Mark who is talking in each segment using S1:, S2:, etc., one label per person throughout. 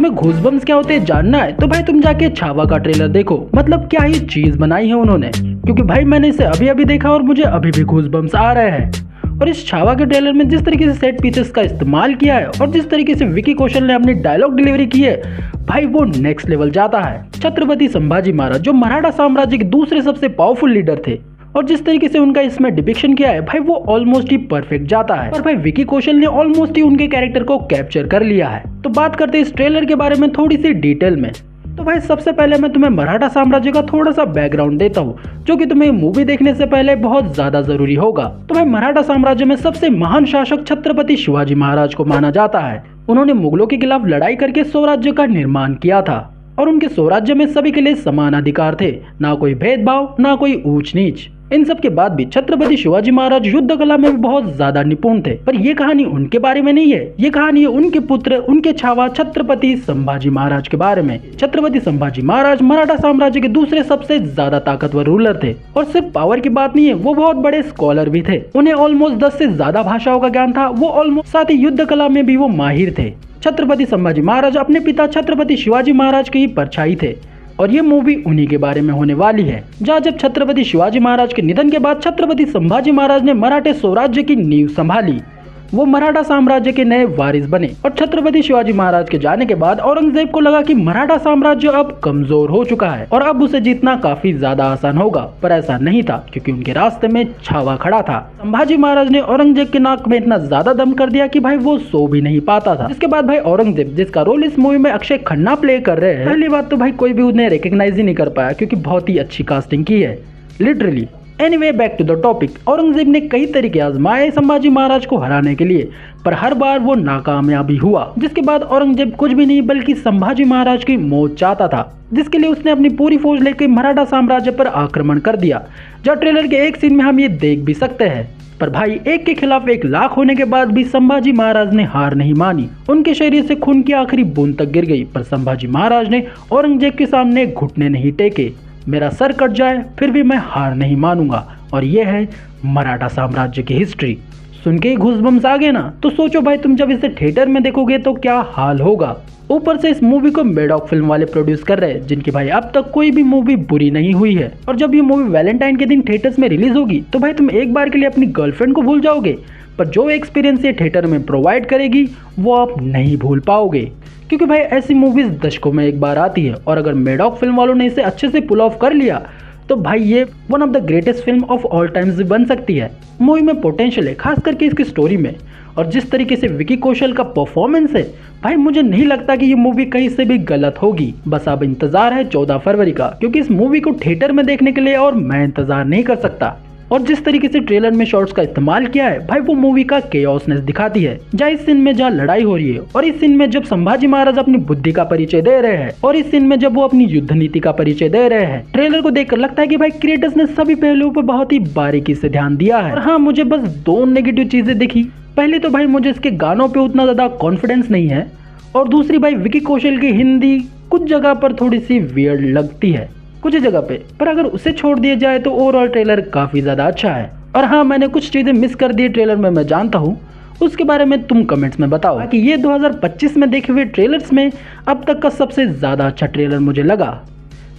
S1: तुम्हें गूज़बम्प्स क्या होते हैं जानना है तो भाई तुम जाके छावा का ट्रेलर देखो। मतलब क्या ही चीज बनाई है उन्होंने, क्योंकि भाई मैंने इसे अभी अभी देखा और मुझे अभी भी गूज़बम्प्स आ रहे हैं। और इस छावा के ट्रेलर में जिस तरीके से सेट पीसेस का इस्तेमाल किया है और जिस तरीके से विकी कौशल ने अपनी डायलॉग डिलीवरी की है, भाई वो नेक्स्ट लेवल जाता है। छत्रपति संभाजी महाराज जो मराठा साम्राज्य के दूसरे सबसे पावरफुल लीडर थे और जिस तरीके से उनका इसमें डिपिक्शन किया है भाई वो ऑलमोस्ट ही परफेक्ट जाता है। और भाई विकी कौशल ने ऑलमोस्ट ही उनके कैरेक्टर को कैप्चर कर लिया है। तो बात करते हैं इस ट्रेलर के बारे में थोड़ी सी डिटेल में। तो भाई सबसे पहले मैं तुम्हें मराठा साम्राज्य का थोड़ा सा बैकग्राउंड देता हूँ, जो कि तुम्हें मूवी देखने से पहले बहुत ज्यादा जरूरी होगा। तो भाई मराठा साम्राज्य में सबसे महान शासक छत्रपति शिवाजी महाराज को माना जाता है। उन्होंने मुगलों के खिलाफ लड़ाई करके स्वराज्य का निर्माण किया था और उनके स्वराज्य में सभी के लिए समान अधिकार थे, ना कोई भेदभाव ना कोई ऊंच नीच। इन सब के बाद भी छत्रपति शिवाजी महाराज युद्ध कला में भी बहुत ज्यादा निपुण थे। पर ये कहानी उनके बारे में नहीं है, ये कहानी है उनके पुत्र उनके छावा छत्रपति संभाजी महाराज के बारे में। छत्रपति संभाजी महाराज मराठा साम्राज्य के दूसरे सबसे ज्यादा ताकतवर रूलर थे और सिर्फ पावर की बात नहीं है, वो बहुत बड़े स्कॉलर भी थे। उन्हें ऑलमोस्ट 10 से ज्यादा भाषाओं का ज्ञान था। वो ऑलमोस्ट साथ ही युद्ध कला में भी वो माहिर थे। छत्रपति संभाजी महाराज अपने पिता छत्रपति शिवाजी महाराज के ही परछाई थे और ये मूवी उन्हीं के बारे में होने वाली है। जहाँ जब छत्रपति शिवाजी महाराज के निधन के बाद छत्रपति संभाजी महाराज ने मराठे स्वराज्य की नींव संभाली, वो मराठा साम्राज्य के नए वारिस बने। और छत्रपति शिवाजी महाराज के जाने के बाद औरंगजेब को लगा कि मराठा साम्राज्य अब कमजोर हो चुका है और अब उसे जीतना काफी ज्यादा आसान होगा। पर ऐसा नहीं था, क्योंकि उनके रास्ते में छावा खड़ा था। संभाजी महाराज ने औरंगजेब के नाक में इतना ज्यादा दम कर दिया कि भाई वो सो भी नहीं पाता था। जिसके बाद भाई औरंगजेब, जिसका रोल इस मूवी में अक्षय खन्ना प्ले कर रहे हैं, पहली बात तो भाई कोई भी उन्हें रिकॉग्नाइज ही नहीं कर पाया, क्योंकि बहुत ही अच्छी कास्टिंग की है literally. Anyway back to the topic. Aurangzeb ने कई तरीके आजमाए संभाजी महाराज को हराने के लिए, पर हर बार वो नाकामयाबी हुआ। जिसके बाद औरंगजेब कुछ भी नहीं बल्कि संभाजी महाराज की मौत चाहता था, जिसके लिए उसने अपनी पूरी फौज लेकर मराठा साम्राज्य पर आक्रमण कर दिया। जो ट्रेलर के एक सीन में हम ये देख भी सकते हैं। पर भाई एक के खिलाफ 1 लाख होने के बाद भी संभाजी महाराज ने हार नहीं मानी। उनके शरीर से खून की आखिरी बूंद तक गिर गई, पर संभाजी महाराज ने औरंगजेब के सामने घुटने नहीं टेके। मेरा सर कट जाए फिर भी मैं हार नहीं मानूंगा। और ये है मराठा साम्राज्य की हिस्ट्री। सुन के ही गूज़बम्प्स आ गए ना, तो सोचो भाई तुम जब इसे थिएटर में देखोगे तो क्या हाल होगा। ऊपर से इस मूवी को मेडॉक फिल्म वाले प्रोड्यूस कर रहे हैं, जिनकी भाई अब तक कोई भी मूवी बुरी नहीं हुई है। और जब ये मूवी वैलेंटाइन के दिन थिएटर्स में रिलीज होगी तो भाई तुम एक बार के लिए अपनी गर्लफ्रेंड को भूल जाओगे, पर जो एक्सपीरियंस ये थिएटर में प्रोवाइड करेगी वो आप नहीं भूल पाओगे। क्योंकि भाई ऐसी मूवीज दशकों में एक बार आती है और अगर मेडॉक फिल्म वालों ने इसे अच्छे से पुल ऑफ कर लिया तो भाई ये one of the greatest film of all times बन सकती है। मूवी में पोटेंशियल है, खास करके इसकी स्टोरी में। और जिस तरीके से विकी कौशल का परफॉर्मेंस है भाई, मुझे नहीं लगता कि ये मूवी कहीं से भी गलत होगी। बस अब इंतजार है 14 फरवरी का, क्योंकि इस मूवी को थिएटर में देखने के लिए और मैं इंतजार नहीं कर सकता। और जिस तरीके से ट्रेलर में शॉट्स का इस्तेमाल किया है भाई, वो मूवी का केओसनेस दिखाती है। जहाँ इस सीन में जहाँ लड़ाई हो रही है और इस सीन में जब संभाजी महाराज अपनी बुद्धि का परिचय दे रहे हैं और इस सीन में जब वो अपनी युद्ध नीति का परिचय दे रहे हैं, ट्रेलर को देखकर लगता है कि भाई क्रिएटर्स ने सभी पहलुओं पर बहुत ही बारीकी से ध्यान दिया है। और हाँ, मुझे बस 2 नेगेटिव चीजें दिखी। पहली तो भाई मुझे इसके गानों पे उतना ज्यादा कॉन्फिडेंस नहीं है, और दूसरी भाई विकी कौशल की हिंदी कुछ जगह पर थोड़ी सी वियर्ड लगती है कुछ जगह पे। पर अगर उसे छोड़ दिया जाए तो ओवरऑल ट्रेलर काफी ज्यादा अच्छा है। और हाँ, मैंने कुछ चीजें मिस कर दी ट्रेलर में, मैं जानता हूँ, उसके बारे में तुम कमेंट्स में बताओ। कि ये 2025 में देखे हुए ट्रेलर्स में अब तक का सबसे ज्यादा अच्छा ट्रेलर मुझे लगा।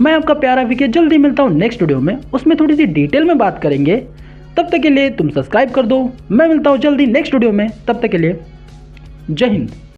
S1: मैं आपका प्यारा विकी, जल्दी मिलता हूँ नेक्स्ट वीडियो में, उसमें थोड़ी सी डिटेल में बात करेंगे। तब तक के लिए तुम सब्सक्राइब कर दो। मैं मिलता हूँ जल्दी नेक्स्ट वीडियो में, तब तक के लिए जय हिंद।